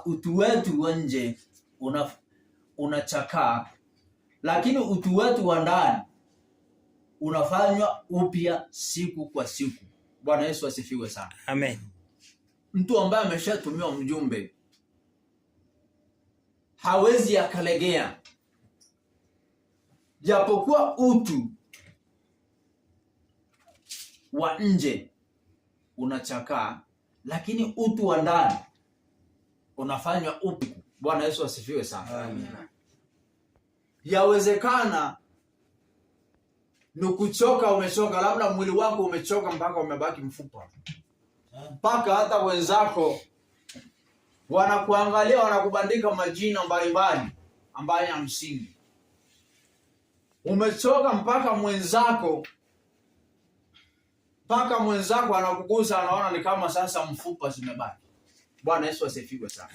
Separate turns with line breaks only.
kwamba utu wetu wa nje unachakaa, lakini utu wetu wa ndani unafanywa upya siku kwa siku. Bwana Yesu asifiwe sana.
Amen.
Mtu ambaye ameshatumiwa mjumbe hawezi akalegea, japokuwa utu wa nje unachakaa, lakini utu wa ndani unafanywa upya. Bwana Yesu asifiwe sana.
Amen.
Yawezekana ni kuchoka, umechoka, labda mwili wako umechoka mpaka umebaki mfupa, mpaka hata wenzako wanakuangalia, wanakubandika majina mbalimbali ambayo ya msingi. Umechoka mpaka mwenzako anakugusa, anaona ni kama sasa mfupa zimebaki. Bwana Yesu asifiwe sana.